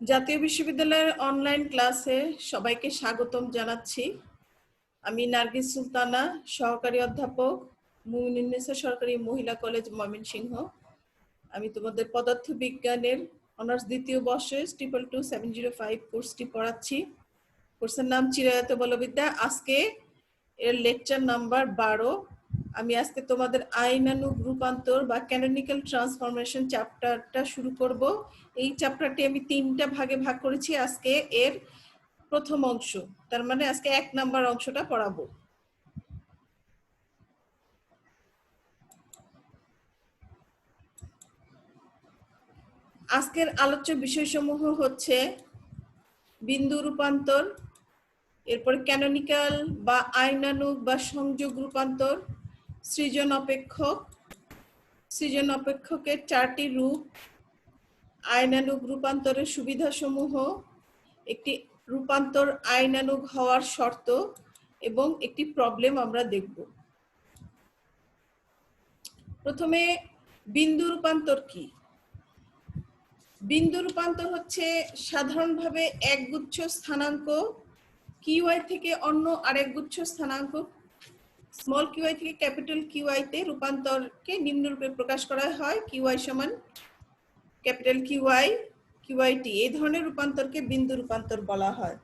জাতীয় বিশ্ববিদ্যালয়ের অনলাইন ক্লাসে সবাইকে স্বাগতম জানাচ্ছি। আমি নার্গিস সুলতানা, সহকারী অধ্যাপক, মুমিনুন্নেছা সরকারি মহিলা কলেজ, ময়মনসিংহ। আমি তোমাদের পদার্থ বিজ্ঞানের অনার্স দ্বিতীয় বর্ষে 222-705 কোর্সটি পড়াচ্ছি। কোর্সের নাম চিরায়ত বলবিদ্যা। আজকে এর লেকচার নাম্বার 12। আমি আজকে তোমাদের আইনানুগ রূপান্তর বা ক্যানোনিক্যাল ট্রান্সফরমেশন চ্যাপ্টারটা শুরু করব। এই চ্যাপ্টারটি আমি 3টা ভাগে ভাগ করেছি। আজকে এর প্রথম অংশ, তার মানে আজকে 1 নাম্বার অংশটা পড়াবো। আজকের আলোচ্য বিষয়সমূহ হচ্ছে বিন্দু রূপান্তর, এরপর ক্যানোনিক্যাল বা আইনানুগ বা সংযোগ রূপান্তর, সৃজন অপেক্ষক, সৃজন অপেক্ষকের 4টি রূপ, আইনানুগ রূপান্তরের সুবিধাসমূহ, একটি রূপান্তর আইনানুগ হওয়ার শর্ত এবং একটি প্রবলেম আমরা দেখব। প্রথমে বিন্দু রূপান্তর কি? বিন্দু রূপান্তর হচ্ছে সাধারণভাবে একগুচ্ছ স্থানাঙ্ক কিউআই থেকে অন্য আরেক গুচ্ছ স্থানাঙ্ক স্মল কিউআই থেকে ক্যাপিটাল কিউআই তে রূপান্তরকে নিম্নরূপে প্রকাশ করা হয়। কিউআই সমান ক্যাপিটাল কিউআই, কিউআইটি। এই ধরনের রূপান্তরকে বিন্দু রূপান্তর বলা হয়।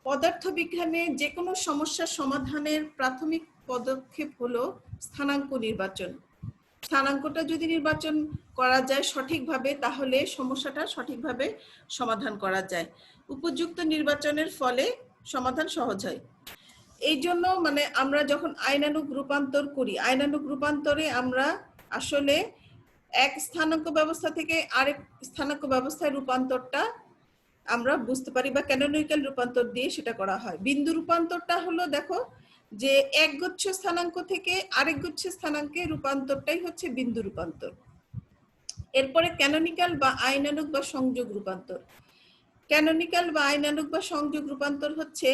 পদার্থবিজ্ঞানে যে কোনো সমস্যার সমাধানের প্রাথমিক পদক্ষেপ হলো স্থানাঙ্ক নির্বাচন। স্থানাঙ্কটা যদি নির্বাচন করা যায় সঠিকভাবে, তাহলে সমস্যাটা সঠিকভাবে সমাধান করা যায়। উপযুক্ত নির্বাচনের ফলে সমাধান সহজ হয়। এই জন্য আমরা যখন আইনানুগ রূপান্তর করি, আইনানুগ রূপান্তরে আমরা আসলে এক স্থানাঙ্ক ব্যবস্থা থেকে আরেক স্থানাঙ্ক ব্যবস্থায় রূপান্তরটা আমরা বুঝতে পারি, বা ক্যানোনিক্যাল রূপান্তর দিয়ে সেটা করা হয়। বিন্দু রূপান্তরটা হলো, দেখো যে এক গুচ্ছ স্থানাঙ্ক থেকে আরেক গুচ্ছ স্থানাঙ্কে রূপান্তরটাই হচ্ছে বিন্দু রূপান্তর। এরপরে ক্যানোনিক্যাল বা আইনানুগ বা সংযোগ রূপান্তর। ক্যানোনিক্যাল বা আইনানুগ বা সংযোগ রূপান্তর হচ্ছে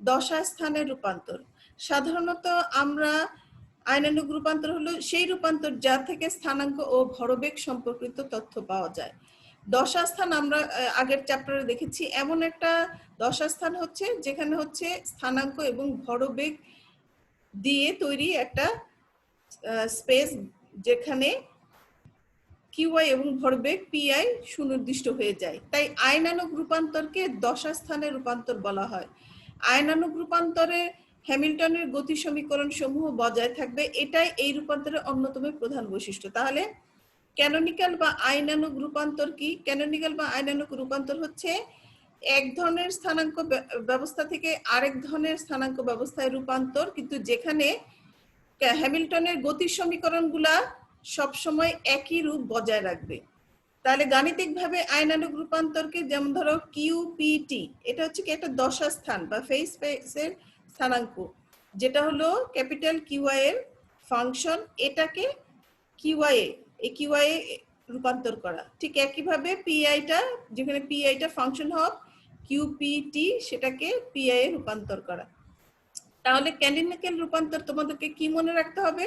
দশা স্থানের রূপান্তর। সাধারণত আমরা আইনানুগ রূপান্তর হলো সেই রূপান্তর যা থেকে স্থানাঙ্ক ও ভরবেগ সম্পর্কিত তথ্য পাওয়া যায়। দশাস্থান আমরা আগের চ্যাপ্টারে দেখেছি, এমন একটা দশাস্থান হচ্ছে যেখানে হচ্ছে স্থানাঙ্ক এবং ভরবেগ দিয়ে তৈরি একটা স্পেস, যেখানে কিউআই এবং ভরবেগ পিআই সুনির্দিষ্ট হয়ে যায়। তাই আইনানুগ রূপান্তরকে দশাস্থানের রূপান্তর বলা হয়। আইনানুগ রূপান্তরে হ্যামিল্টনের গতি সমীকরণ সমূহ বজায় থাকবে, এটাই এই রূপান্তরের অন্যতম প্রধান বৈশিষ্ট্য। তাহলে ক্যানোনিক্যাল বা আইনানুগ রূপান্তর কি? ক্যানোনিক্যাল বা আইনানুগ রূপান্তর হচ্ছে এক ধরনের স্থানাঙ্ক ব্যবস্থা থেকে আরেক ধরনের স্থানাঙ্ক ব্যবস্থায় রূপান্তর, কিন্তু যেখানে হ্যামিল্টনের গতি সমীকরণগুলা সবসময় একই রূপ বজায় রাখবে। তাহলে গাণিতিকভাবে আইনানুগ রূপান্তরকে, যেমন ধরো কিউপিটি, এটা হচ্ছে কি একটা দশা স্থান বা ফেজ স্পেসের স্থানাঙ্ক, যেটা হলো ক্যাপিটাল কিউআই এর ফাংশন, এটাকে কিউআই এই কিউআই রূপান্তর করা। ঠিক একইভাবে পিআইটা, যেখানে পিআইটা ফাংশন অফ কিউপিটি, সেটাকে পিআই এ রূপান্তর করা। তাহলে ক্যানোনিক্যাল রূপান্তর তোমাদেরকে কি মনে রাখতে হবে,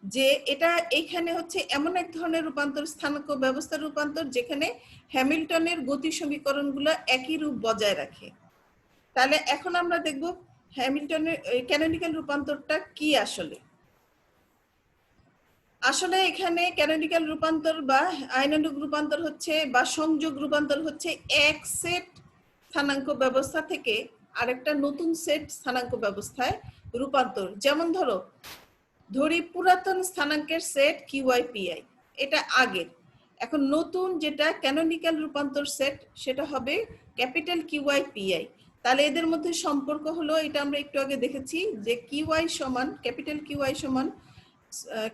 যে এটা এখানে হচ্ছে এমন এক ধরনের রূপান্তর, স্থানাঙ্ক ব্যবস্থার রূপান্তর, যেখানে হ্যামিল্টনের গতি সমীকরণগুলো একই রূপ বজায় রাখে। তাহলে এখন আমরা দেখব হ্যামিল্টনের ক্যানোনিক্যাল রূপান্তরটা কি আসলে। আসলে এখানে ক্যানোনিক্যাল রূপান্তর বা আইনানুগ রূপান্তর হচ্ছে বা সংযোগ রূপান্তর হচ্ছে এক সেট স্থানাঙ্ক ব্যবস্থা থেকে আরেকটা নতুন সেট স্থানাঙ্ক ব্যবস্থায় রূপান্তর। যেমন ধরি পুরাতন স্থানাঙ্কের সেট কিউআই পিআই, এটা আগের। এখন নতুন যেটা ক্যানোনিক্যাল রূপান্তর সেট, সেটা হবে ক্যাপিটাল কিউআই পিআই। তাহলে এদের মধ্যে সম্পর্ক হলো, এটা আমরা একটু আগে দেখেছি, যে কিউআই সমান ক্যাপিটাল কিউআই সমান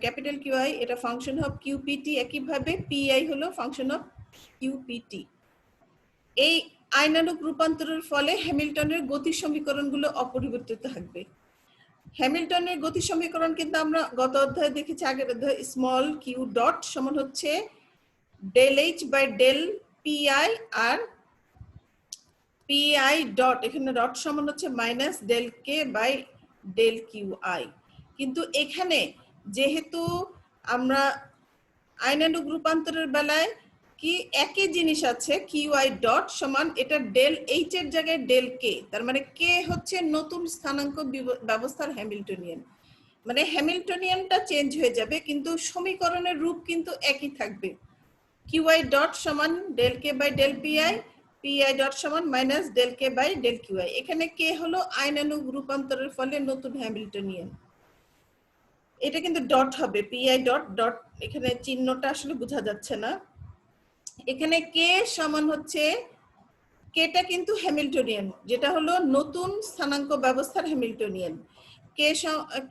ক্যাপিটাল কিউআই, এটা ফাংশন অফ কিউপিটি। একইভাবে পিআই হলো ফাংশন অফ কিউপিটি। এই আইনানুগ রূপান্তরের ফলে হ্যামিল্টনের গতি সমীকরণগুলো অপরিবর্তিত থাকবে। হ্যামিল্টনের গতি সমীকরণ কিন্তু আমরা গত অধ্যায়ে দেখেছি, আগের অধ্যায়ে, স্মল কিউ ডট সমান হচ্ছে del H by del PI, আর পিআই ডট, এখানে ডট সমান হচ্ছে minus del K by del Q I. কিন্তু এখানে যেহেতু আমরা আইনানুগ রূপান্তরের বেলায় কি একই জিনিস আছে কিউআই ডট সমান এটা ডেল এইচ এর জায়গায় ডেল কে, তার মানে কে হচ্ছে নতুন স্থানাঙ্ক ব্যবস্থার হ্যামিল্টনিয়ান, মানে হ্যামিল্টনিয়ানটা চেঞ্জ হয়ে যাবে কিন্তু সমীকরণের রূপ কিন্তু একই থাকবে। কিউআই ডট সমান del K by del PI, PI dot সমান minus del K by del QI. এখানে কে হলো আইনানুগ রূপান্তরের ফলে নতুন হ্যামিল্টনিয়ান। এটা কিন্তু ডট হবে, পিআই ডট ডট, এখানে চিহ্নটা আসলে বোঝা যাচ্ছে না। এখানে কে সমান হচ্ছে, কেটা কিন্তু হ্যামিল্টনিয়ান, যেটা হলো নতুন স্থানাঙ্ক ব্যবস্থার হ্যামিল্টনিয়ান।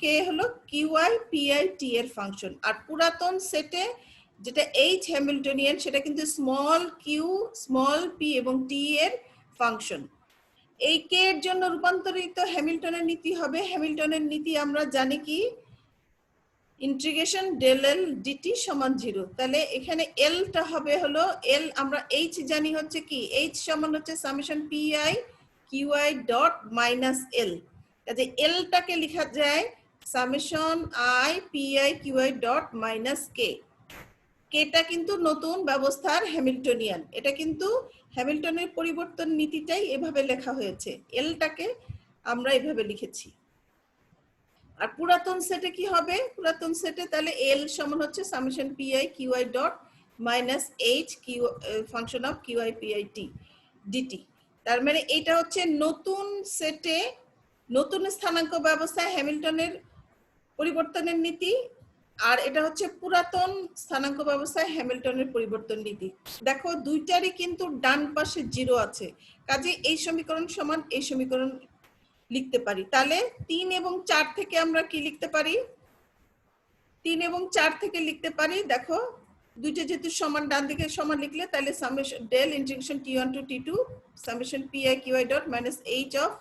কে হলো কিউআই পিআই টি এর ফাংশন, আর পুরাতন সেটে যেটা এইচ হ্যামিল্টনিয়ান সেটা কিন্তু স্মল কিউ স্মল পি এবং টি এর ফাংশন। এই কে এর জন্য রূপান্তরিত হ্যামিল্টনের নীতি হবে, হ্যামিল্টনের নীতি আমরা জানি কি, ইন্টিগ্রেশন ডেল এল ডিটি সমান 0। তাহলে এখানে এল টা হবে হলো এল, আমরা এইচ জানি হচ্ছে কি, এইচ সমান হচ্ছে summation PI QI dot minus L. কাজে এল টাকে লেখা যায় summation I PI QI dot minus K. কেটা কিন্তু নতুন ব্যবস্থার হ্যামিল্টনিয়ান, এটা কিন্তু হ্যামিল্টনের পরিবর্তন নীতিটাই এভাবে লেখা হয়েছে, এলটাকে আমরা এভাবে লিখেছি। আর পুরাতন সেটে কি হবে, পুরাতন সেটে তাহলে এল সমান হচ্ছে summation PI QI dot minus H Q function of QI PI T DT. তার মানে এটা হচ্ছে নতুন সেটে নতুন স্থানাঙ্ক ব্যবস্থায় হ্যামিল্টনের পরিবর্তনের নীতি, আর এটা হচ্ছে পুরাতন স্থানাঙ্ক ব্যবস্থায় হ্যামিল্টনের পরিবর্তন নীতি। দেখো দুইটারই কিন্তু ডান পাশে 0 আছে, কাজে এই সমীকরণ সমান এই সমীকরণ লিখতে পারি। তাহলে 3 এবং 4 থেকে আমরা কি লিখতে পারি, 3 এবং 4 থেকে লিখতে পারি, দেখো দুইটা যেহেতু সমান ডান দিকে সমান লিখলে তাহলে summation del integration T one to T two summation PI QI dot minus H of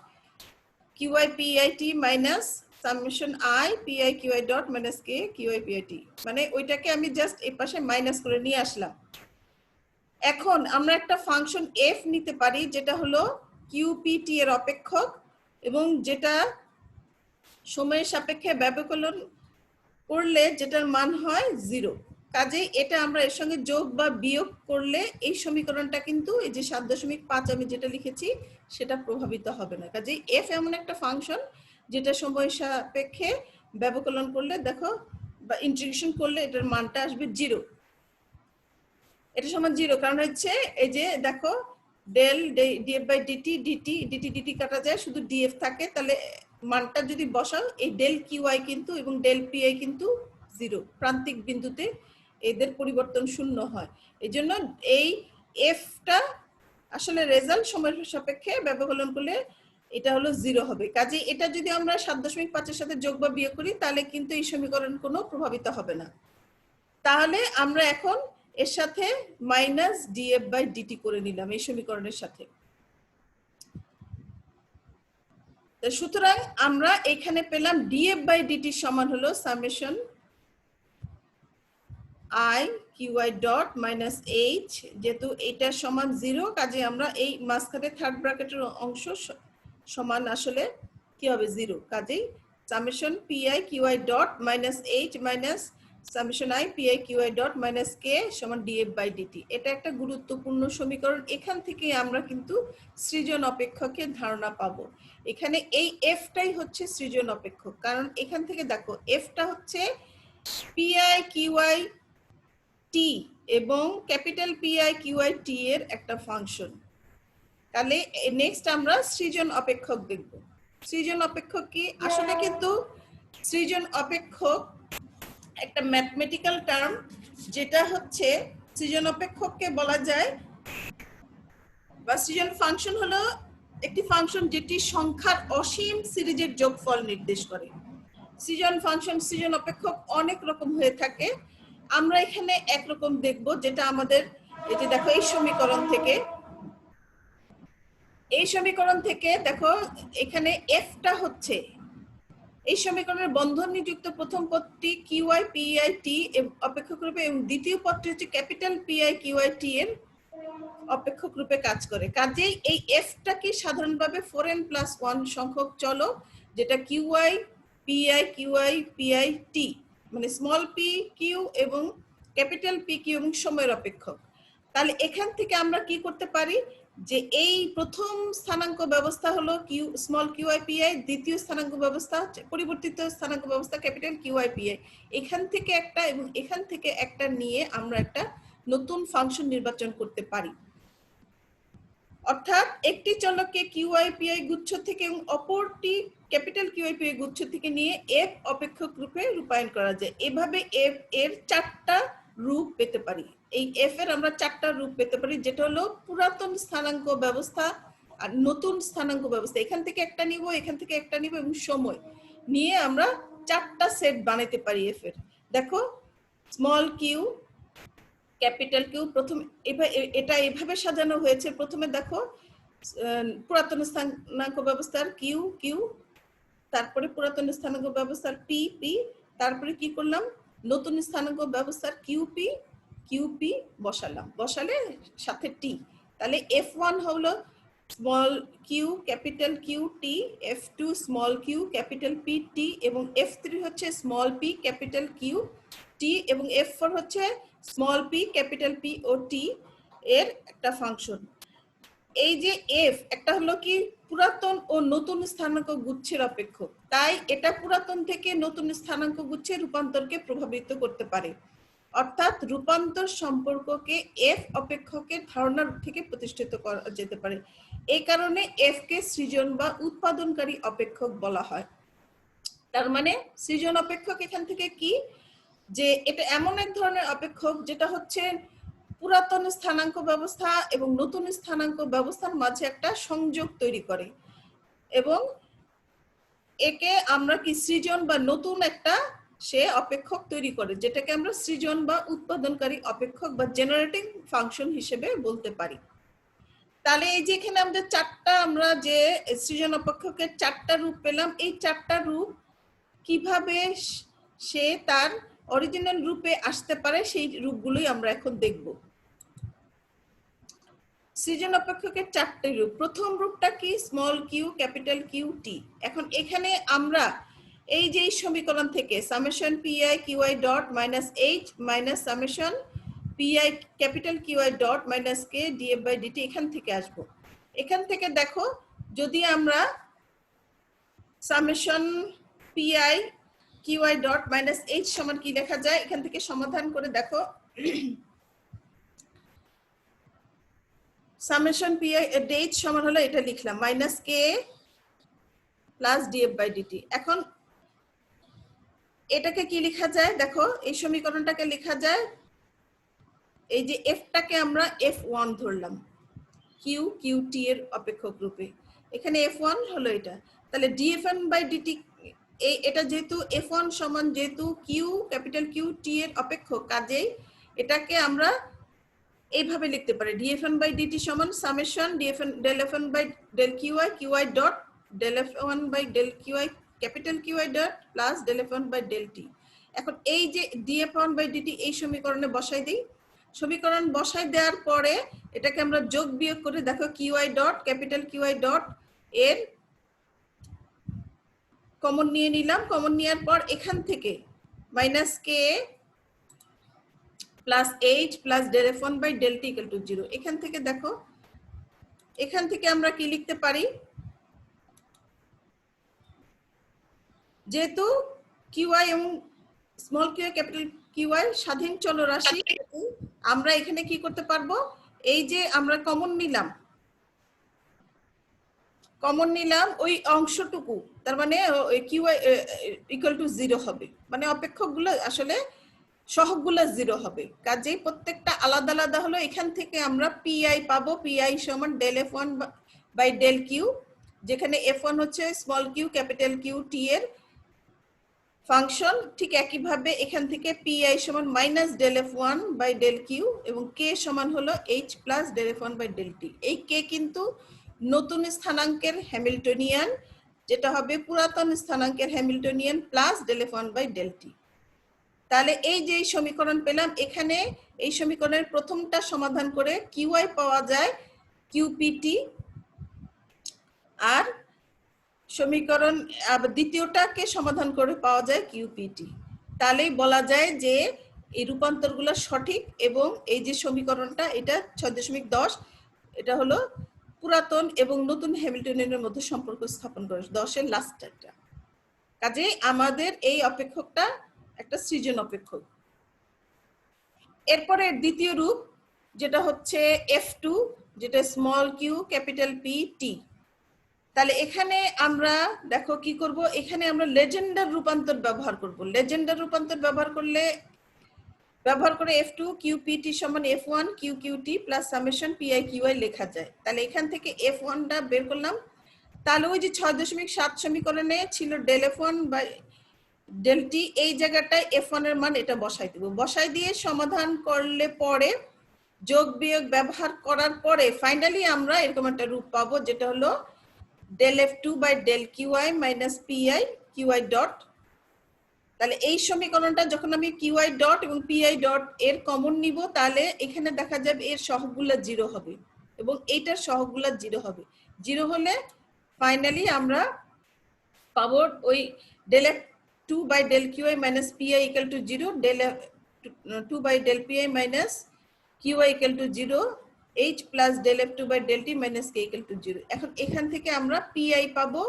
QI PI T minus summation I PI QI dot minus K QI PI T, মানে ওইটাকে আমি জাস্ট এই পাশে মাইনাস করে নিয়ে আসলাম। এখন আমরা একটা ফাংশন এফ নিতে পারি যেটা হলো কিউপিটি এর অপেক্ষক এবং যেটা সময়ের সাপেক্ষে ব্যবকলন করলে যেটার মান হয় 0। কাজেই এটা আমরা এর সঙ্গে যোগ বা বিয়োগ করলে এই সমীকরণটা কিন্তু এই যে 7.5 আমি যেটা লিখেছি সেটা প্রভাবিত হবে না। কাজেই এফ এমন একটা ফাংশন যেটা সময়ের সাপেক্ষে ব্যবকলন করলে দেখো বা ইন্টিগ্রেশন করলে এটার মানটা আসবে 0। এটা সমান 0 কারণ হচ্ছে এই যে দেখো del DF by DT DT DT DT কাটা যায়, শুধু ডিএফ থাকে, তাহলে মানটা যদি বসাও এই ডেল কিউআই কিন্তু এবং ডেল পিআই কিন্তু 0, প্রান্তিক বিন্দুতে এদের পরিবর্তন 0 হয়। এই জন্য এই এফটা আসলে রেজাল্ট সময়ের সাপেক্ষে ব্যবকলন করলে এটা হলো 0 হবে। কাজে এটা যদি আমরা 7.5 এর সাথে যোগ বা বিয়োগ করি তাহলে কিন্তু এই সমীকরণ কোনো প্রভাবিত হবে না। তাহলে আমরা এখন এর সাথে মাইনাস ডিএফ বাই ডিটি করে নিলাম এই সমীকরণের সাথে। সুতরাং আমরা এখানে পেলাম ডিএফ বাই ডিটি সমান হলো summation I QI dot minus H, যেহেতু এটা সমান 0 কাজে আমরা এই মাঝখানে থার্ড ব্র্যাকেটের অংশ সমান আসলে কি হবে 0, কাজেই summation PI QI dot minus H minus summation I PI QI dot minus K সমান ডিএফ বাই ডিটি। এটা একটা গুরুত্বপূর্ণ সমীকরণ, এখান থেকে আমরা কিন্তু সৃজন অপেক্ষকের ধারণা পাবো। এখানে এই এফটাই হচ্ছে সৃজন অপেক্ষক, কারণ এখান থেকে দেখো এফটা হচ্ছে পিআই কিউআই টি এবং ক্যাপিটাল পিআই কিউআই টি এর একটা ফাংশন। তাহলে নেক্সট আমরা সৃজন অপেক্ষক দেখব। সৃজন অপেক্ষক কি, আসলে কিন্তু সৃজন অপেক্ষক একটা ম্যাথমেটিক্যাল টার্ম, যেটা হচ্ছে সৃজন অপেক্ষককে বলা যায় বা সৃজন ফাংশন হলো একটি ফাংশন যেটি সংখ্যার অসীম সিরিজের যোগফল নির্দেশ করে। সৃজন ফাংশন সৃজন অপেক্ষক অনেক রকম হয়ে থাকে, আমরা এখানে একরকম দেখব যেটা আমাদের এই যে দেখো এই সমীকরণ থেকে দেখো এখানে এফটা হচ্ছে এই সমীকরণের বন্ধন নিযুক্ত প্রথম পদটি কিউআই পিআই টি অপেক্ষক রূপে এবং দ্বিতীয় পদটি হচ্ছে ক্যাপিটাল পিআই কিউআই টি এর অপেক্ষক রূপে কাজ করে। কাজেই এই এফটাকে সাধারণভাবে 4n+1 সংখ্যক চলক যেটা QI PI QI PI T মানে স্মল পি কিউ এবং ক্যাপিটাল পি কিউ এবং সময়ের অপেক্ষক। তাহলে এখান থেকে আমরা কি করতে পারি যে এই প্রথম স্থানাঙ্ক ব্যবস্থা হলো কিউ স্মল কিউআইপিআই, দ্বিতীয় স্থানাঙ্ক ব্যবস্থা হচ্ছে পরিবর্তিত স্থানাঙ্ক ব্যবস্থা ক্যাপিটাল কিউআইপিআই। এখান থেকে একটা এবং এখান থেকে একটা নিয়ে আমরা একটা নতুন ফাংশন নির্বাচন করতে পারি। অর্থাৎ একটি চলককে কিউআইপিআই গুচ্ছ থেকে এবং অপরটি ক্যাপিটাল কিউআইপিআই গুচ্ছ থেকে নিয়ে এফ অপেক্ষক রূপে রূপায়ণ করা যায়। এভাবে এফ এর চারটা রূপ পেতে পারি। এই এফ এর আমরা চারটা রূপ পেতে পারি, যেটা হলো পুরাতন স্থানাঙ্ক ব্যবস্থা আর নতুন স্থানাঙ্ক ব্যবস্থা। এখান থেকে একটা নিব, এখান থেকে একটা নিব এবং সময় নিয়ে আমরা চারটা সেট বানাতে পারি এফ এর। দেখো স্মল কিউ ক্যাপিটাল কিউ, প্রথম এটা এভাবে সাজানো হয়েছে। প্রথমে দেখো পুরাতন স্থানাঙ্ক ব্যবস্থার কিউ কিউ, তারপরে পুরাতন স্থানাঙ্ক ব্যবস্থার পি পি, তারপরে কি করলাম নতুন স্থানাঙ্ক ব্যবস্থার কিউপি কিউপি বসালাম, বসালে সাথে টি। তাহলে F1 হলো small Q capital Q T, F2 small Q capital P T এবং F3 হচ্ছে small P capital Q T এবং F4 হচ্ছে স্মল পি ক্যাপিটাল পি ও টি এর একটা ফাংশন। এই যে এফ একটা হলো কি পুরাতন ও নতুন স্থানাঙ্ক গুচ্ছের অপেক্ষক, তাই এটা পুরাতন থেকে নতুন স্থানাঙ্ক গুচ্ছের রূপান্তরকে প্রভাবিত করতে পারে। অর্থাৎ রূপান্তর সম্পর্ককে এফ অপেক্ষকের ধারণা থেকে প্রতিষ্ঠিত করা যেতে পারে। এই কারণে এফ কে সৃজন বা উৎপাদনকারী অপেক্ষক বলা হয়। তার মানে সৃজন অপেক্ষক এখান থেকে কি, যে এটা এমন এক ধরনের অপেক্ষক যেটা হচ্ছে পুরাতন স্থানাঙ্ক ব্যবস্থা এবং নতুন স্থানাঙ্ক ব্যবস্থার মাঝে একটা সংযোগ তৈরি করে এবং একে আমরা কি সৃজন বা নতুন একটা সে অপেক্ষক তৈরি করে, যেটাকে আমরা সৃজন বা উৎপাদনকারী অপেক্ষক বা জেনারেটিং ফাংশন হিসেবে বলতে পারি। তাহলে এই যে এখানে আমরা চারটা আমরা যে সৃজন অপেক্ষকের চারটা রূপ পেলাম, এই চারটা রূপ কিভাবে সে তার অরিজিনাল রূপে আসতে পারে সেই রূপগুলোই আমরা এখন দেখব। সৃজন অপেক্ষকের চারটি রূপ। প্রথম রূপটা কি small Q capital Q T. এখন এখানে আমরা এই যে সমীকরণ থেকে summation PI QI dot minus H minus summation PI capital QI dot minus K DF by DT এখান থেকে আসবো। এখান থেকে দেখো যদি আমরা summation PI QI dot minus H সমান কি লেখা যায়, এখান থেকে সমাধান করে দেখো সামেশন পিআই এইচ সমান হলো এটা লিখলাম minus K plus DF by DT. এখন এটাকে কি লেখা যায় দেখো, এই সমীকরণটাকে লেখা যায় এই যে এফটাকে আমরা F1 ধরলাম কিউ কিউ টি এর অপেক্ষক রূপে, এখানে F1 হলো এটা। তাহলে ডিএফএন বাই ডিটি এটা যেহেতু F1 সমান যেহেতু কিউ ক্যাপিটাল কিউ টি এর অপেক্ষক, কাজেই এটাকে আমরা এইভাবে লিখতে পারি ডিএফএন বাই ডিটি সমান summation DFN del FN by del QI QI dot del F one by del QI capital QI dot plus del F one by del T. এখন এই যে ডিএফ1 বাই ডিটি এই সমীকরণে বসাই দিই। সমীকরণ বসাই দেওয়ার পরে এটাকে আমরা যোগ বিয়োগ করে দেখো QI dot capital QI dot এর কমন নিয়ে নিলাম। কমন নেওয়ার পর এখান থেকে minus K plus H plus del F one by del T equal to 0। এখান থেকে দেখো এখান থেকে আমরা কি লিখতে পারি, যেহেতু কিউআই এবং স্মল কিউআই ক্যাপিটাল কিউআই স্বাধীন চলরাশি, আমরা এখানে কি করতে পারবো, এই যে আমরা কমন নিলাম ওই অংশটুকু, তার মানে কিউআই ইকুয়াল টু 0 হবে, মানে অপেক্ষকগুলো আসলে সহগগুলো 0 হবে। কাজেই প্রত্যেকটা আলাদা আলাদা হলো। এখান থেকে আমরা পিআই পাবো, পিআই সমান del F one by del Q, যেখানে F1 হচ্ছে small Q capital Q T এর ফাংশন। ঠিক একইভাবে এখান থেকে পিআই সমান minus del F one by del Q এবং কে সমান হলো H plus del F one by del T. এই কে কিন্তু নতুন স্থানাঙ্কের হ্যামিল্টনিয়ান, যেটা হবে পুরাতন স্থানাঙ্কের Hamiltonian plus del F one by del T. তাহলে এই যে সমীকরণ পেলাম, এখানে এই সমীকরণের প্রথমটা সমাধান করে কিউআই পাওয়া যায় কিউপিটি, আর সমীকরণ দ্বিতীয়টাকে সমাধান করে পাওয়া যায় কিউপিটি। তাহলেই বলা যায় যে এই রূপান্তরগুলো সঠিক এবং এই যে সমীকরণটা এটা 6.10 এটা হলো পুরাতন এবং নতুন হ্যামিল্টনিয়ানের মধ্যে সম্পর্ক স্থাপন করে 10 এর লাস্টটা। কাজে আমাদের এই অপেক্ষকটা একটা সৃজন অপেক্ষক। এরপরে দ্বিতীয় রূপ যেটা হচ্ছে F2, যেটা small Q capital P T. তাহলে এখানে আমরা দেখো কি করব, এখানে আমরা লেজেন্ডার রূপান্তর ব্যবহার করব। লেজেন্ডার রূপান্তর ব্যবহার করে F2 QPT সমান F1 QQT plus summation PI QI লেখা যায়। তাহলে এখান থেকে F1 টা বের করলাম। তাহলে ওই যে 6.7 সমীকরণে ছিল del F1 by del T, এই জায়গাটায় F1 এর মান এটা বসাই দেব। বসাই দিয়ে সমাধান করলে পরে যোগ বিয়োগ ব্যবহার করার পরে ফাইনালি আমরা এরকম একটা রূপ পাবো যেটা হলো del F2 by del QI minus PI QI ডট। তাহলে এই সমীকরণটা যখন আমি QI ডট এবং PI ডট এর কমন নিব তাহলে এখানে দেখা যাবে এর সহগগুলো 0 হবে এবং এইটার সহগগুলো 0 হবে। 0 হলে ফাইনালি আমরা পাবো ওই del F2 by del QI minus PI equal to 0, del F2 by del PI minus QI equal to 0, H plus del F2 by del T minus K equal to 0। এখন এখান থেকে আমরা PI পাবো,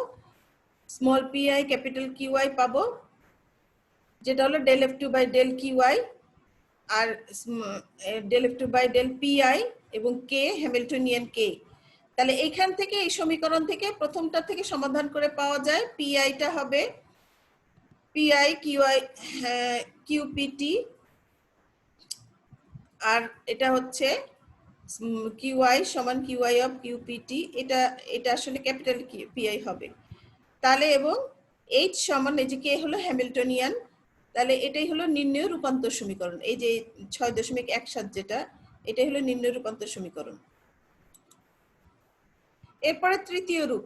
small PI capital QI পাবো, যেটা হলো del F2 by del QI আর del F2 by del PI এবং K হ্যামিল্টনিয়ান K। তাহলে এইখান থেকে এই সমীকরণ থেকে প্রথমটা থেকে সমাধান করে পাওয়া যায় PI টা হবে PI QI QPT আর এটা হচ্ছে QI সমান QI অফ QPT। এটা আসলে ক্যাপিটাল PI হবে। তাহলে এবং H সমান এই যে K হলো হ্যামিল্টনিয়ান। তাহলে এটাই হলো নির্ণয় রূপান্তর সমীকরণ। এই যে 6.17 যেটা, এটাই হলো নির্ণয় রূপান্তর সমীকরণ। এরপরে তৃতীয় রূপ।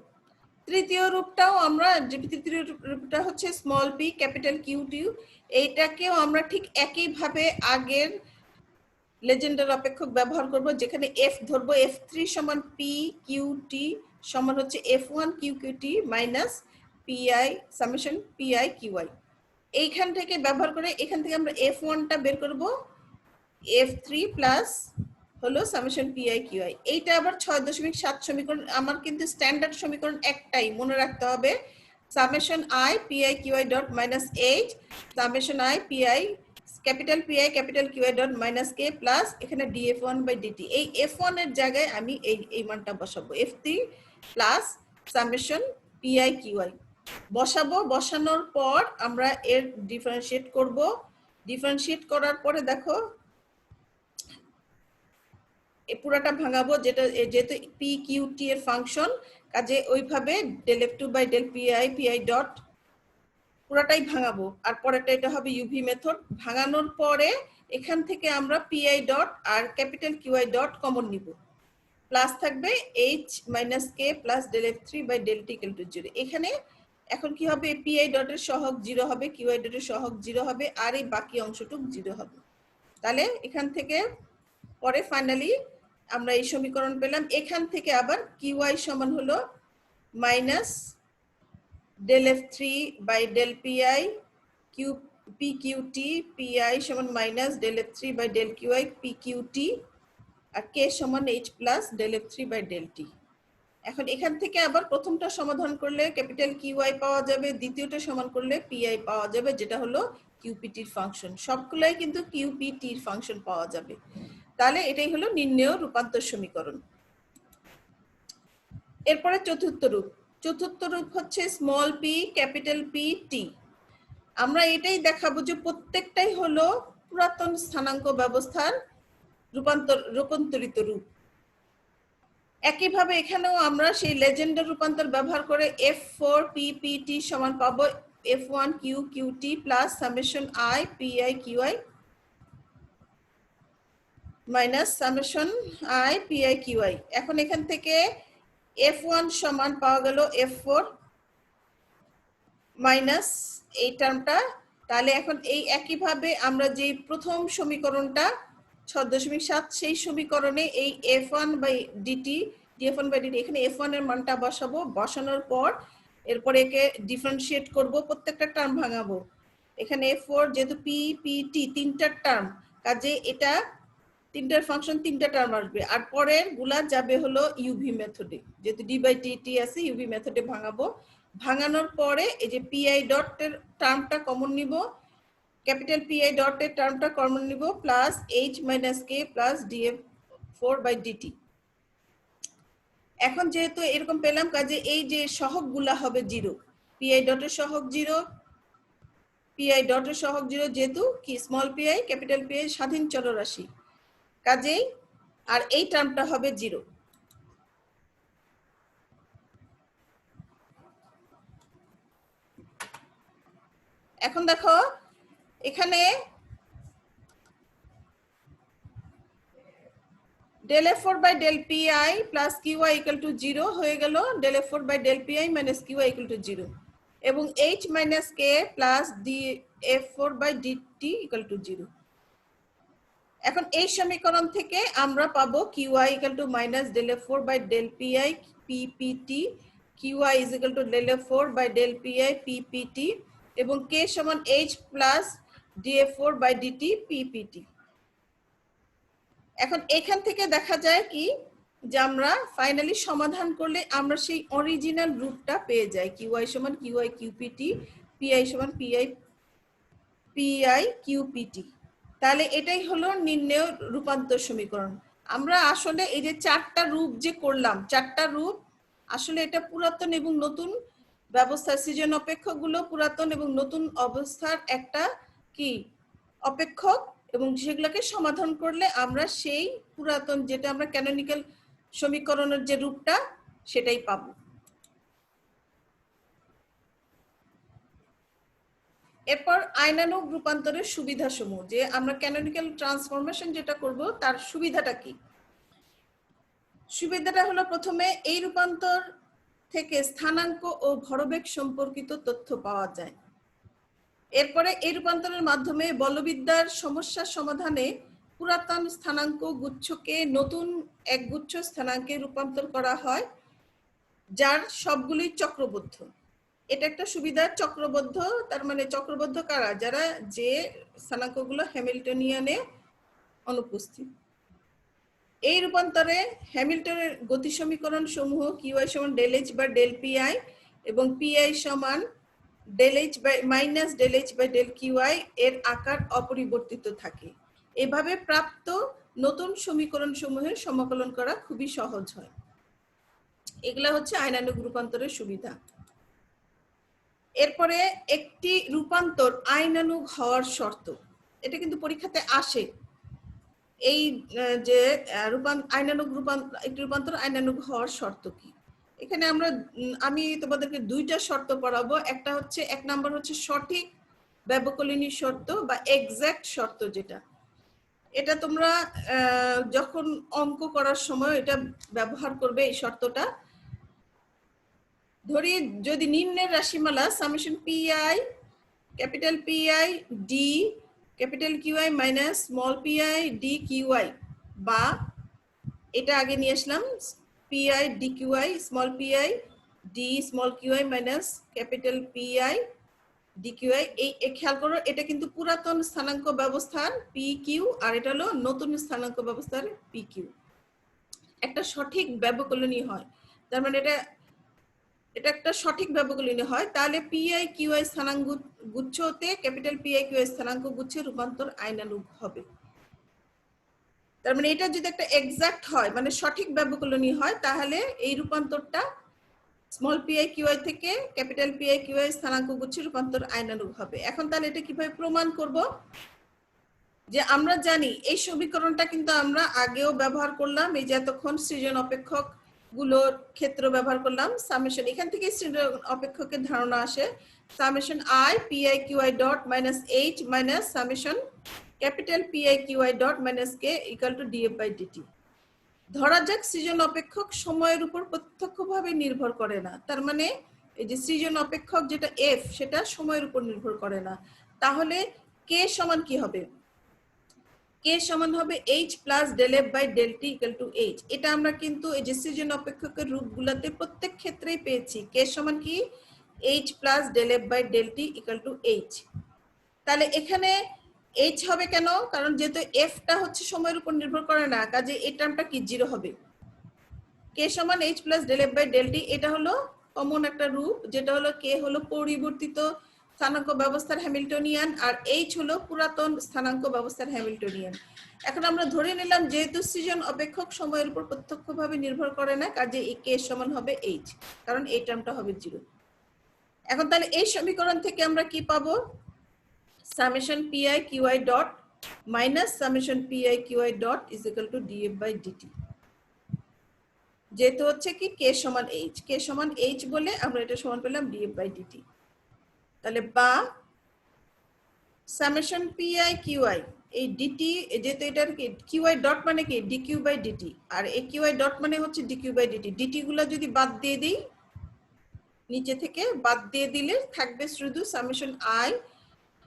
তৃতীয় রূপটাও আমরা, তৃতীয় রূপটা হচ্ছে স্মল p ক্যাপিটাল Q2। এইটাকেও আমরা ঠিক একইভাবে আগের লেজেন্ডার অপেক্ষক ব্যবহার করব, যেখানে F ধরবো F3 সমান P QT সমান হচ্ছে F1 QQT minus PI summation PI QI। এইখান থেকে ব্যবহার করে এখান থেকে আমরা F1 টা বের করব, F3 প্লাস হলো সামেশন PI QI। এইটা আবার 6.7 সমীকরণ। আমার কিন্তু স্ট্যান্ডার্ড সমীকরণ একটাই মনে রাখতে হবে, summation I PI QI dot minus H summation I PI capital PI capital QI dot minus K plus এখানে DF1 বাই DT। এই F1 এর জায়গায় আমি এই মানটা বসাবো, F3 plus summation PI QI বসাবো। বসানোর পর আমরা এর ডিফারেন্সিয়েট করব। ডিফারেন্সিয়েট করার পরে দেখো এই পুরাটা ভাঙাবো, যেহেতু পি কিউ টি এর ফাংশন, কাজে ওইভাবে del F2 by del PI dot পুরাটাই ভাঙাবো। আর পরেরটা এটা হবে ইউভি মেথড। ভাঙানোর পরে এখান থেকে আমরা PI ডট আর ক্যাপিটাল QI ডট কমন নিব, প্লাস থাকবে H minus K plus del F3 by del T equal to 0। এখানে এখন কি হবে, PI ডটের সহগ 0 হবে, QI ডটের সহগ 0 হবে আর এই বাকি অংশটুক 0 হবে। তাহলে এখান থেকে পরে ফাইনালি আমরা এই সমীকরণ পেলাম। এখান থেকে আবার QI সমান হলো minus del F3 by del PI PQT PI সমান minus del F3 by del QI PQT আর K সমান H plus del F3 by del T। এখন এখান থেকে আবার প্রথমটা সমাধান করলে ক্যাপিটাল QI পাওয়া যাবে, দ্বিতীয়টা সমান করলে PI পাওয়া যাবে, যেটা হলো QPT এর ফাংশন। সবগুলাই কিন্তু QPT এর ফাংশন পাওয়া যাবে। তাহলে এটাই হলো নির্ণেয় রূপান্তর সমীকরণ। এরপরে চতুর্থ রূপ। চতুর্থ রূপ হচ্ছে small p capital P T। আমরা এটাই দেখাবো যে প্রত্যেকটাই হলো পুরাতন স্থানাঙ্ক ব্যবস্থার রূপান্তরিত রূপ। একইভাবে এখানেও আমরা সেই লেজেন্ডার রূপান্তর ব্যবহার করে F4 PPT সমান পাবো F1 QQT plus summation I PI QI minus summation I PI QI। এখন এখান থেকে F1 সমান পাওয়া গেল F4 মাইনাস এই টার্মটা। তাহলে এখন এই একইভাবে আমরা যে প্রথম সমীকরণটা 6.7 সেই সমীকরণে এই F1 by DT DF1 by DT এখানে F1 এর মানটা বসাবো। বসানোর পর এরপর একে ডিফারেন্সিয়েট করব, প্রত্যেকটা টার্ম ভাঙাবো। এখানে F4 যেহেতু P PT তিনটা টার্ম, কাজে এটা তিনটার ফাংশন তিনটা টার্ম আসবে, আর পরের গুলা যাবে হলো ইউভি মেথডে, যেহেতু d/dt আছে ইউভি মেথডে ভাঙাবো। ভাঙানোর পরে এই যে PI ডটের টার্মটা কমন নিব, ক্যাপিটাল PI ডটের টার্মটা কমন নিব, plus H - K plus dF4/dt। এখন যেহেতু এরকম পেলাম, কাজে এই যে সহগগুলা হবে 0, PI ডটের সহগ 0, PI ডটের সহগ 0, যেহেতু কি স্মল PI ক্যাপিটাল PI স্বাধীন চলরাশি, কাজেই আর এই টার্মটা হবে 0। এখন দেখো এখানে del F4/del PI plus QI equal to 0 হয়ে গেল del F4/del PI minus QI equal to 0, এবং H - K plus dF4/dt equal to 0। এখন এই সমীকরণ থেকে আমরা পাবো QI equal to minus del F4/del PI PPT, QI is equal to del F4/del PI PPT, এবং K সমান H plus dF4/dt PPT। এখন এখান থেকে দেখা যায় কি যে আমরা ফাইনালি সমাধান করলে আমরা সেই অরিজিনাল রূপটা পেয়ে যাই, QI সমান QI QPT, PI সমান PI PI QPT। তাহলে এটাই হলো নির্ণেয় রূপান্তর সমীকরণ। আমরা আসলে এই যে চারটা রূপ যে করলাম, চারটা রূপ আসলে এটা পুরাতন এবং নতুন ব্যবস্থা, সৃজন অপেক্ষকগুলো পুরাতন এবং নতুন অবস্থার একটা কি অপেক্ষক, এবং সেগুলোকে সমাধান করলে আমরা সেই পুরাতন যেটা আমরা ক্যানোনিক্যাল সমীকরণের যে রূপটা সেটাই পাবো। এরপর আইনানুগ রূপান্তরের সুবিধাসমূহ, যে আমরা ক্যানোনিক্যাল ট্রান্সফরমেশন যেটা করব তার সুবিধাটা কি। সুবিধাটা হলো প্রথমে এই রূপান্তর থেকে স্থানাঙ্ক ও ভরবেগ সম্পর্কিত তথ্য পাওয়া যায়। এরপরে এই রূপান্তরের মাধ্যমে বলবিদ্যার সমস্যা সমাধানে পুরাতন স্থানাঙ্ক গুচ্ছকে নতুন এক গুচ্ছ স্থানাঙ্কে রূপান্তর করা হয়, যার সবগুলোই চক্রবদ্ধ। এটা একটা সুবিধা, চক্রবদ্ধ, তার মানে চক্রবদ্ধ কারা, যারা যে স্থানাঙ্কগুলো হ্যামিল্টনিয়ানে অনুপস্থিত। এই রূপান্তরে হ্যামিল্টনের গতি সমীকরণ সমূহ QI সমান del H বা del PI এবং PI সমান del H minus del H বা del QI এর আকার অপরিবর্তিত থাকে। এভাবে প্রাপ্ত নতুন সমীকরণ সমূহের সমাকলন করা খুবই সহজ হয়। এগুলা হচ্ছে আইনানুগ রূপান্তরের সুবিধা। এরপরে একটি রূপান্তর আইনানুগ হওয়ার শর্ত, এটা কিন্তু পরীক্ষাতে আসে। এই যে একটি রূপান্তর আইনানুগ হওয়ার শর্ত কি, এখানে আমি তোমাদেরকে দুইটা শর্ত পড়াবো। একটা হচ্ছে, এক নাম্বার হচ্ছে সঠিক ব্যবকলনীয় শর্ত বা এক্সাক্ট শর্ত, যেটা এটা তোমরা যখন অঙ্ক করার সময় এটা ব্যবহার করবে। এই শর্তটা ধরি, যদি নিম্নের রাশিমালা summation PI capital PI D capital QI minus small PI D QI, বা এটা আগে নিয়ে আসলাম PI DQI small PI D small QI minus capital PI DQI। এই খেয়াল করো, এটা কিন্তু পুরাতন স্থানাঙ্ক ব্যবস্থার PQ, আর এটা হলো নতুন স্থানাঙ্ক ব্যবস্থার PQ। একটা সঠিক ব্যবকলনীয় হয়, তার মানে এটা একটা সঠিক ব্যবকলনীয় হয়, তাহলে PI QI স্থানাঙ্ক গুচ্ছতে ক্যাপিটাল PI QI স্থানাঙ্ক গুচ্ছে রূপান্তর আইনানুগ হবে। তার মানে এটা যদি একটা এক্সাক্ট হয়, মানে সঠিক ব্যবকলনীয় হয়, তাহলে এই রূপান্তরটা স্মল PI QI থেকে ক্যাপিটাল PI QI স্থানাঙ্ক গুচ্ছে রূপান্তর আইনানুগ হবে। এখন তাহলে এটা কিভাবে প্রমাণ করব, যে আমরা জানি এই সমীকরণটা কিন্তু আমরা আগেও ব্যবহার করলাম, এই যে এতক্ষণ সৃজন অপেক্ষক গুলোর ক্ষেত্র ব্যবহার করলাম। সামেশন, এখান থেকে সৃজন অপেক্ষকের ধারণা আসে, summation I PI QI dot minus H minus summation capital PI QI dot minus K equal two dF/dt। ধরা যাক সৃজন অপেক্ষক সময়ের উপর প্রত্যক্ষভাবে নির্ভর করে না, তার মানে এই যে সৃজন অপেক্ষক যেটা F, সেটা সময়ের উপর নির্ভর করে না, তাহলে K সমান কি হবে, K সমান হবে H plus del F by del T equal to H। এটা আমরা কিন্তু এই যে সৃজন অপেক্ষকের রূপগুলোতে প্রত্যেক ক্ষেত্রেই পেয়েছি। K সমান কি H plus del F by del T equal to H। তাহলে এখানে এইচ হবে কেন? কারণ যেহেতু এফটা হচ্ছে সময়ের উপর নির্ভর করে না, কাজে এই টার্মটা কি 0 হবে। কে সমান H plus del F by del T, এটা হলো কমন একটা রূপ, যেটা হলো কে হলো পরিবর্তিত স্থানাঙ্ক ব্যবস্থার হ্যামিল্টনিয়ান আর এইচ হলো পুরাতন স্থানাঙ্ক ব্যবস্থার হ্যামিল্টনিয়ান। এখন আমরা ধরে নিলাম যেহেতু সৃজন অপেক্ষক সময়ের উপর প্রত্যক্ষভাবে নির্ভর করে না, কাজে এই কে সমান হবে এইচ, কারণ এই টার্মটা হবে 0। এখন তাহলে এই সমীকরণ থেকে আমরা কি পাবো? Summation PI QI dot minus summation PI QI dot is equal to DF by DT. যেহেতু হচ্ছে কি কে সমান এইচ, কে সমান এইচ বলে আমরা এটা সমান পেলাম ডিএফ বাই ডিটি। তাহলে বা সামেশন পিআই কিউআই, এই ডিটি যেহেতু এটার কি কিউআই ডট মানে কি ডিকিউ বাই ডিটি, আর এই কিউআই ডট মানে হচ্ছে ডিকিউ বাই ডিটি। ডিটি গুলা যদি বাদ দিয়ে দিই, নিচে থেকে বাদ দিয়ে দিলে থাকবে শুধু summation I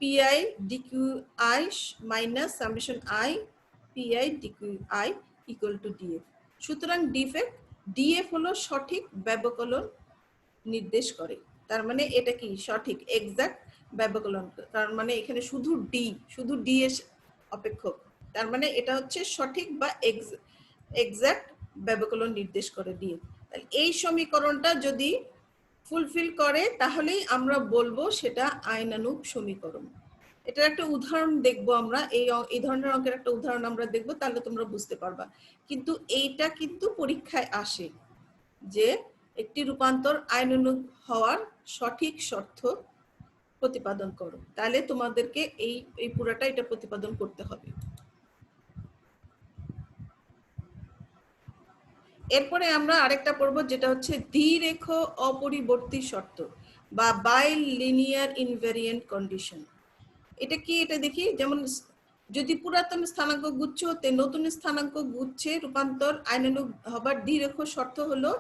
PI DQ I minus summation I PI DQ I equal to DF. সুতরাং ডিএফ হলো সঠিক ব্যবকলন নির্দেশ করে। তার মানে এটা কি সঠিক এক্সাক্ট ব্যবকলন, তার মানে এখানে শুধু ডি এর অপেক্ষক, তার মানে এটা হচ্ছে সঠিক বা এক্সাক্ট ব্যবকলন নির্দেশ করে ডিএফ। তাহলে এই সমীকরণটা যদি ফুলফিল করে তাহলেই আমরা বলবো সেটা আইনানুগ সমীকরণ। এটার একটা উদাহরণ দেখবো আমরা, এই ধরনের অঙ্কের একটা উদাহরণ আমরা দেখবো, তাহলে তোমরা বুঝতে পারবা। কিন্তু এইটা কিন্তু পরীক্ষায় আসে যে একটি রূপান্তর আইনানুগ হওয়ার সঠিক শর্ত প্রতিপাদন করো, তাহলে তোমাদেরকে এই পুরাটা এটা প্রতিপাদন করতে হবে। এরপরে আমরা আরেকটা পড়বো, যেটা হচ্ছে দ্বিরেখ অপরিবর্তী শর্ত বা বাইলিনিয়ার ইনভ্যারিয়েন্ট কন্ডিশন। এটা কি? এটা দেখি, যেমন যদি পুরাতন স্থানাঙ্ক গুচ্ছ হতে নতুন স্থানাঙ্ক গুচ্ছে রূপান্তর আইনানুগ হবার দ্বিরেখ শর্ত হলো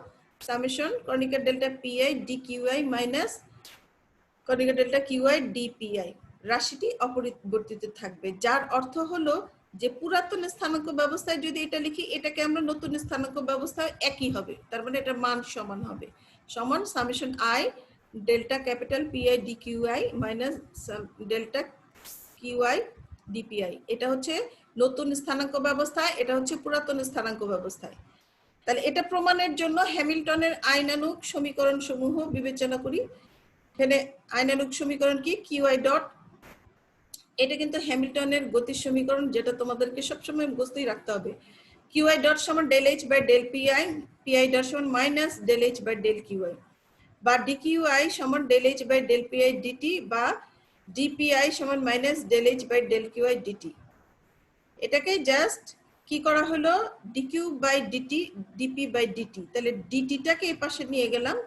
সামেশন কর্ণিকা delta PI D QI minus কর্ণিকা ডেল্টা কিউআই ডি পিআই। রাশিটি অপরিবর্তিত থাকবে, যার অর্থ হলো যে পুরাতন স্থানাঙ্ক ব্যবস্থায় যদি এটা লিখি, এটাকে আমরা নতুন স্থানাঙ্ক ব্যবস্থায় একই হবে, তার মানে এটা মান সমান হবে, সমান summation I delta capital PI D QI minus delta QI DPI. এটা হচ্ছে নতুন স্থানাঙ্ক ব্যবস্থায়, এটা হচ্ছে পুরাতন স্থানাঙ্ক ব্যবস্থায়। তাহলে এটা প্রমাণের জন্য হ্যামিল্টনের আইনানুগ সমীকরণ সমূহ বিবেচনা করি। এখানে আইনানুগ সমীকরণ কি? কিউআই ডট, এটা কিন্তু হ্যামিল্টনের গতির সমীকরণ, যেটা তোমাদেরকে সবসময় মুখস্থই রাখতে হবে। কিউআই ডট সমান del H by del PI, PI dot সমান minus del H by del QI, বা ডিকিউআই সমান del H by del PI DT, বা ডিপিআই সমান minus del H by del QI DT. এটাকে জাস্ট কি করা হলো, DQ by DT DP by DT. তাহলে ডিটিটাকে এই পাশে নিয়ে গেলাম,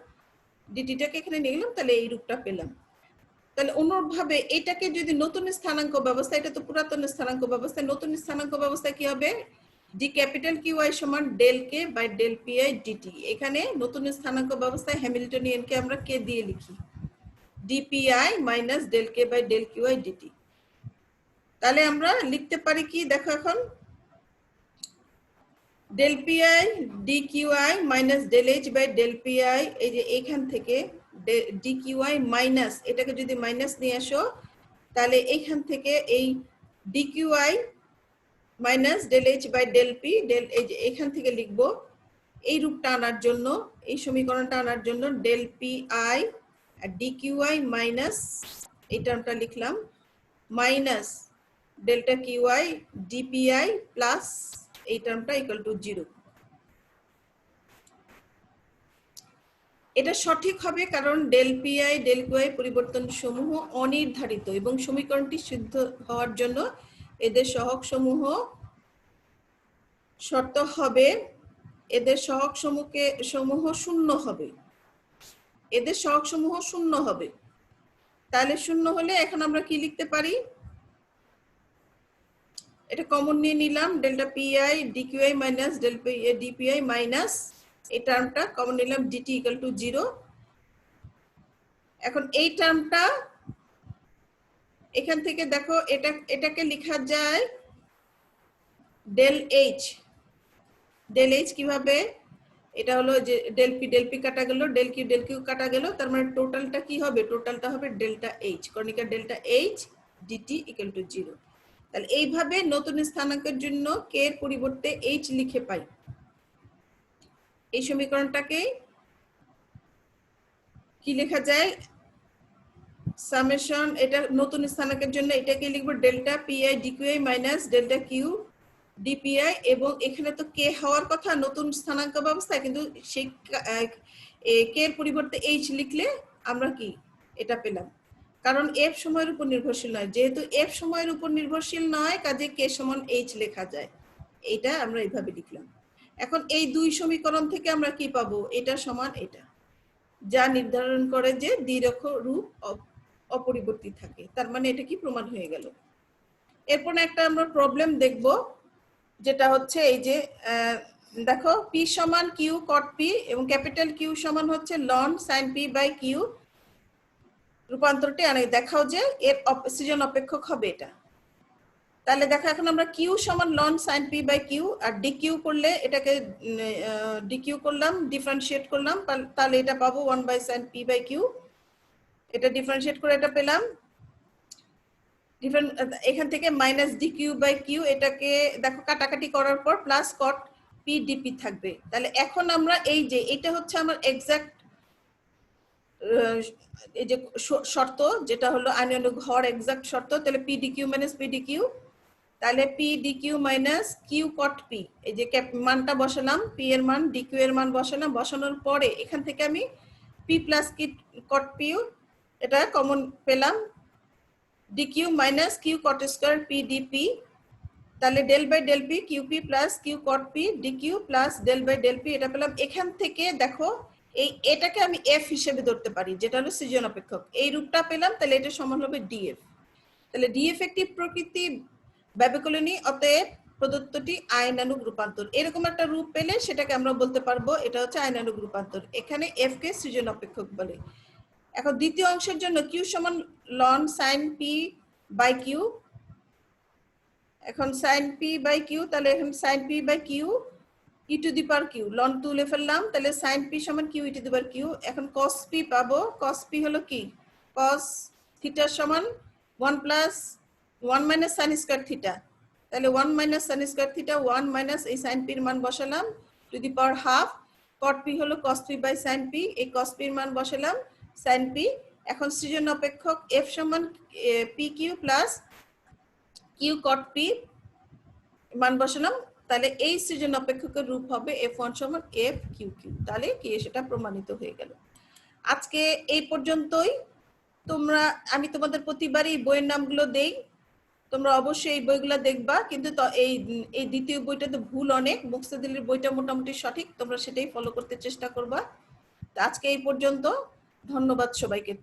ডিটিটাকে এখানে নিয়ে গেলাম, তাহলে এই রূপটা পেলাম। তাহলে অনুরূপভাবে এটাকে যদি নতুন স্থানাঙ্ক ব্যবস্থা, এটা তো পুরাতন স্থানাঙ্ক ব্যবস্থা, নতুন স্থানাঙ্ক ব্যবস্থা কি হবে? ডি ক্যাপিটাল কিউআই সমান del K by del PI DT. এখানে নতুন স্থানাঙ্ক ব্যবস্থায় হ্যামিল্টনিয়ানকে আমরা কে দিয়ে লিখি? DPI minus del K by del QI DT. তাহলে আমরা লিখতে পারি কি দেখো, এখন del PI D QI minus del H by del PI, এই যে এখান থেকে ডি কিউআই মাইনাস, এটাকে যদি মাইনাস নিয়ে আসো, তাহলে এইখান থেকে এই D QI minus del H by del P, del এই যে এখান থেকে লিখবো এই রূপটা আনার জন্য, এই সমীকরণটা আনার জন্য ডেল পি আই আর ডি কিউআই মাইনাস এই টার্মটা লিখলাম minus delta QI DPI plus এই টার্মটা ইকুয়াল টু 0। এটা সঠিক হবে কারণ ডেল পিআই ডেল কিউআই পরিবর্তন সমূহ অনির্ধারিত এবং সমীকরণটি সিদ্ধ হওয়ার জন্য এদের সহগ সমূহ শর্ত হবে, এদের সহগ সমূহ শূন্য হবে, এদের সহগ সমূহ শূন্য হবে। তাহলে শূন্য হলে এখন আমরা কি লিখতে পারি? এটা কমন নিয়ে নিলাম, delta PI DQI minus del PI DPI minus এই টার্মটা কমন নিলাম ডিটি ইকুয়াল টু 0। এখন এই টার্মটা এখান থেকে দেখো, এটাকে লেখা যায় ডেল এইচ। ডেল এইচ কিভাবে? এটা হলো যে ডেল পি কাটা গেল, ডেল কিউ কাটা গেল, তার মানে টোটালটা কি হবে? টোটালটা হবে ডেল্টা এইচ, কর্ণিকা delta H DT equal to 0। তাহলে এইভাবে নতুন স্থানাঙ্কের জন্য কে এর পরিবর্তে এইচ লিখে পাই। এই সমীকরণটাকে কি লেখা যায়, সামেশন, এটা নতুন স্থানাঙ্কের জন্য এটাকে লিখবো delta PI DQI minus delta Q DPI, এবং এখানে তো কে হওয়ার কথা নতুন স্থানাঙ্ক ব্যবস্থায়, কিন্তু সেই কে এর পরিবর্তে এইচ লিখলে আমরা কি এটা পেলাম, কারণ এফ সময়ের উপর নির্ভরশীল নয়, যেহেতু এফ সময়ের উপর নির্ভরশীল নয় কাজে কে সমান এইচ লেখা যায়। এটা আমরা এইভাবে লিখলাম। এখন এই দুই সমীকরণ থেকে আমরা কি পাবো, এটা সমান এটা, যা নির্ধারণ করে যে দ্বিরেখ রূপ অপরিবর্তিত থাকে। তার মানে এটা কি প্রমাণ হয়ে গেল। এরপর একটা আমরা প্রবলেম দেখব, যেটা হচ্ছে এই যে দেখো পি সমান কিউ কট পি এবং ক্যাপিটাল কিউ সমান হচ্ছে ln sine P by Q. রূপান্তরটি আনে দেখাও যে এর সৃজন অপেক্ষক হবে এটা। তাহলে দেখো এখন আমরা কিউ সমান ln sine P by Q, আর ডিকিউ করলে এটাকে ডিকিউ করলাম, ডিফারেন্সিয়েট করলাম, তাহলে এটা পাবো 1 by sine P by Q. এটা ডিফারেন্সিয়েট করে এটা পেলাম, এখান থেকে minus D Q by Q, এটাকে দেখো কাটাকাটি করার পর প্লাস কট পি ডিপি থাকবে। তাহলে এখন আমরা এই যে এটা হচ্ছে আমার এক্সাক্ট এই যে শর্ত, যেটা হলো আইনানুগ হর এক্সাক্ট শর্ত। তাহলে P D Q minus P D Q, তাহলে P D Q minus Q cot P, এই যে মানটা বসালাম, পি এর মান ডি কিউ এর মান বসালাম, বসানোর পরে এখান থেকে আমি পি প্লাস কি কট পিউ এটা কমন পেলাম, dq minus q cot square p dp, তাহলে del by del P Q P plus Q cot P dq plus del by del P এটা পেলাম। এখান থেকে দেখো এটাকে আমি f হিসেবে ধরতে পারি, যেটা হলো সৃজন অপেক্ষক। এই রূপটা পেলাম, তাহলে এটা সমান হবে df। তাহলে df একটি প্রকৃতি ব্যবকলনী, অতএব প্রদত্তটি আইনানুগ রূপান্তর। এরকম একটা রূপ পেলে সেটাকে আমরা বলতে পারবো এটা হচ্ছে আইনানুগ রূপান্তর। এখানে f কে সৃজন অপেক্ষক বলে। এখন দ্বিতীয় অংশের জন্য কিউ সমান ln sine P by Q. এখন সাইন পি বাই কিউ, তাহলে এখন sine P by Q E to the power Q, ln তুলে ফেললাম, তাহলে সাইন পি সমান Q E to the power Q. এখন কস পি পাবো, কস পি হলো কি, কস থিটা সমান 1 plus 1 minus sine square theta, তাহলে 1 minus sine square theta 1 minus এই সাইন পির মান বসালাম to the power half, cot P হলো cos P by sine P, এই কস পির মান বসালাম সাইন পি। এখন সৃজন অপেক্ষক এফ সমান P Q plus Q cot P মান বসালাম, তাহলে এই সৃজন অপেক্ষকের রূপ হবে f1 সমান f কিউ কিউ। তাহলে কি সেটা প্রমাণিত হয়ে গেল। আজকে এই পর্যন্তই। আমি তোমাদের প্রতিবারই বইয়ের নামগুলো দেই, তোমরা অবশ্যই এই বইগুলো দেখবা, কিন্তু এই দ্বিতীয় বইটাতে ভুল অনেক, মুকতাদিরের বইটা মোটামুটি সঠিক, তোমরা সেটাই ফলো করতে চেষ্টা করবা। আজকে এই পর্যন্ত, ধন্যবাদ সবাইকে।